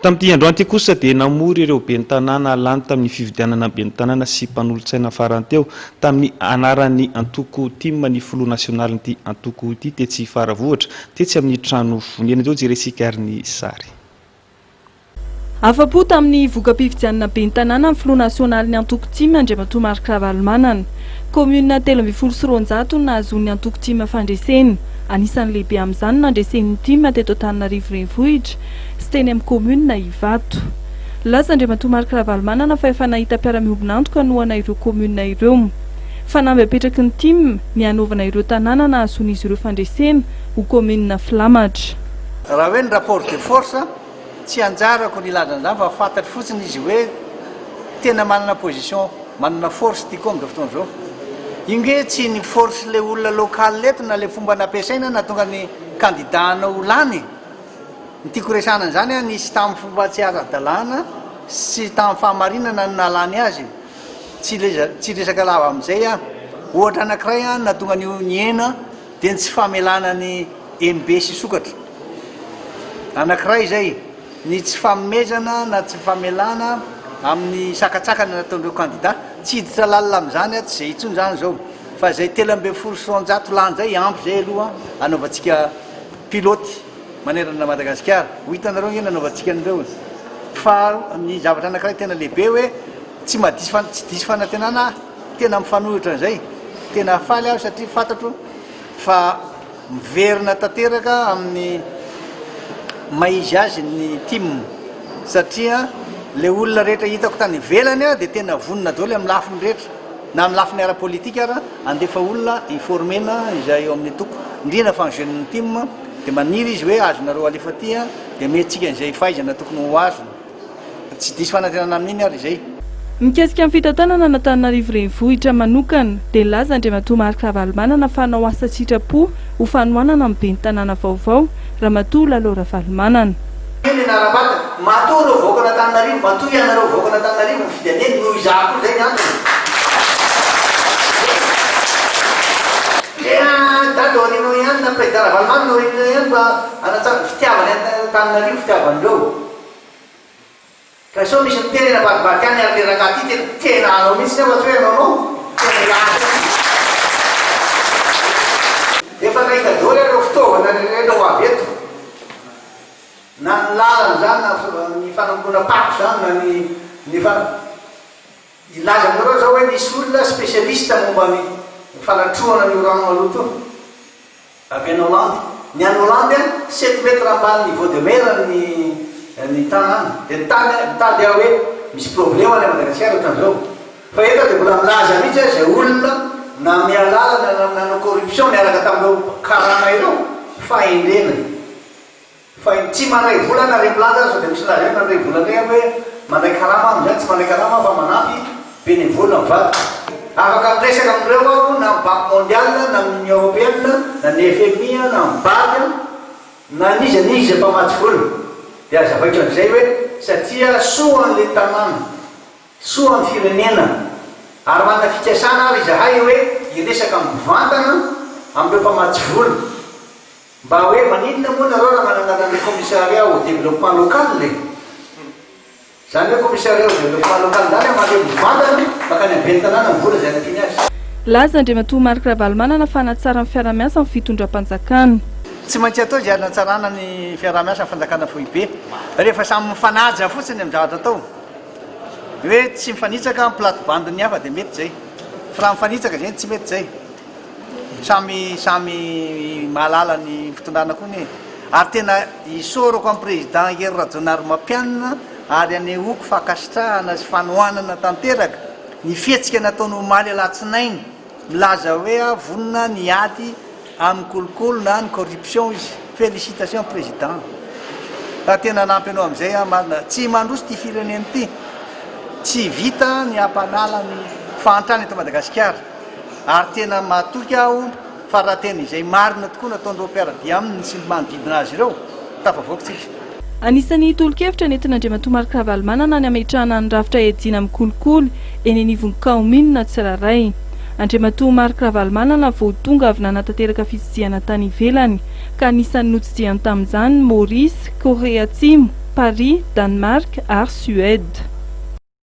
Tamin'ity androany ty kosa dia namory ireo ben'ny tanàna lany tamin'ny fividianana ben'ny tanàna sy mpanolotsaina farany teo tamin'ny anaran'ny antoko team ny filoha nasionalin'ity antoko ity tetsy faravohatra tetsy amin'ny trano vonena zao jeresika ary ny sary. Afa-po tamin'ny voka-pividianana ben'ny tanàna amin'ny filoha nasionalin'ny antoko team Andriamatoa Marc Ravalomanana. Commune 300 nahazoany antoko team fandreseny. Anisan'ny lehibe amin'izany nandresen'ny team teto Antananarivo renivohitra sy teny amin'ny commune Ivato. Laza Andriamatoa Marc Ravalomanana fa efa nahita mpiara-miombona antoka hanohana ireo commune ireo. Fanamby apetraky ny team ny hanaovana ireo tanàna nahazoan'izy ireo fandresena ho commune Filamatra. Raha hoe ny rapport de force tsy anjarako ny ladan'izany fa fantatry fotsiny izy hoe tena manana position, manana force ty koa amin'izao fotoana izao. Inge tsy ny force le olona local leto na le fomba nampiasaina na tonga ny candidat-nao lany. Ny tiako resana an'izany nisy tamin'ny fomba tsy ara-dalàna sy tamin'ny fahamarinana no nalany azy. Tsy resaka lava amin'izay ohatra anankiray na tonga ny hena dia tsy famelana ny MB sy sokatra. Anankiray izay ny tsy famemezana na tsy famelana amin'ny sakatsakana nataon'ireo candidat tsy hiditra lalina amin'izany tsy izay intsony zany zao fa izay 300 lany zay ampy zay aloha anaovantsika piloty manerana Madagasikara ho hitanareo iny anaovantsika an'ireo fa ny zavatra anankiray tena lehibe hoe tsy diso fanantenana tena mifanohitra an'izay tena faly aho satria fantatro fa miverina tanteraka amin'ny maizy azy ny team satria le olona rehetra hitako tany ivelany dia tena vonona daholo amin'ny lafiny rehetra na amin'ny lafiny ara-politika ara andefa olona informena izay eo amin'ny toko indrindra fa ny jeune team dia maniry izy hoe azonareo alefa ty dia metsika izay fahaizana tokony ho azo tsy diso fanantenana amin'iny ary izay. Mikasika amin'ny fitantanana n'Antananarivo renivohitra manokana dia laza Andriamatoa Marc Ravalomanana fanao asa sitrapo ho fanohanana amin'ny ben'ny tanàna vaovao Ramatoa Lalao Ravalomanana. Eny narabata matoa reo vahoaka n'Antananarivo matoa ianareo vahoaka n'Antananarivo fidaneny noho izako zay ny antony. Dady aorianao ihany na président Ravalomanana aorianao ihany mba anatsara fitiavany Antananarivo fitiavandreo. Ka so misy mitenena baribariky any ary le rangaha ty tena anao mihitsy nefa tsy hoe anao tena lahatra. Efa nahita daholo ireo fitaovana rehetra ho avy eto. Na ny lalana zany na ny fanamboana pako zany na ny ilaza aminareo zao hoe nisy olona spécialiste momba ny fanatroana ny rano maloto avy any Hollande. Ny any Hollande 7 metre ambany niveau de mer ny tanàna dia tady aho hoe misy problème any Madagasikara ohatran'izao fa eto dia mbola milaza mihitsy zay olona na mialala na nanao corruption miaraka tamin'ireo karana ireo fa endrena fa tsy mandray volana re milaza sao dia misy laza hoe mandray volana re hoe mandray karama amin'izany tsy mandray karama fa manampy bénévole mivady. Afaka miresaka amin'ireo aho na banque mondiale na Union européenne na ny FMI na BAD na niza mpamatsy vola dia azavaiko an'izay hoe satria soan'le tanàna soan'ny firenena ary manda fikasana ary izahay hoe iresaka mivantana amin'ireo mpamatsy vola mba hoe maninona moa nareo raha manangana ny commissariat au développement local zany hoe commissariat au développement local zany mande mivantana makany amin'ny ben'ny tanàna ny vola zay anatiny azy. Laza Andriamatoa Marc Ravalomanana fanatsara ny fiara-miasa amin'ny fitondram-panjakana. Tsy maintsy atao zay anatsarana ny fiara-miasa fanjakana foibe rehefa samy mifanaja fotsiny amin'ny zavatra atao hoe tsy mifanitsaka amin'ny plate-bande ny hafa dia mety zay fa raha mifanitsaka zay tsy mety zay samy mahalala ny fitondrana koa ny ary tena isorako amin'ny président Hery Rajaonarimampianina ary anehoako fakasitrahana sy fanohanana tanteraka ny fihetsika nataony omaly alatsinainy milaza hoe vonona ny ady amin'ny kolokolo na ny corruption izy. Félicitations président raha tena nampy anao amin'izay marina tsy mandroso ty fireneny ty tsy vita ny ampanala ny fahantrany eto Madagasikara ary tena matoky aho fa raha tena izay marina tokoa nataondreo mpiara-dia aminy sy manodidina azy ireo tafavoakytsika. Anisan'ny tolo-kevitra nentin'Andriamatoa Marc Ravalomanana ny ametrahana ny rafitra ejina amin'ny kolokolo eny anivon'ny kaominina Tsiraray. Andriamatoa Marc Ravalomanana vao tonga avy nanatanteraka fitsidiana tany ivelany ka anisan'ny notsidiany tamin'izany Maurice Correa Atsimo Paris, Danemark ary Suède.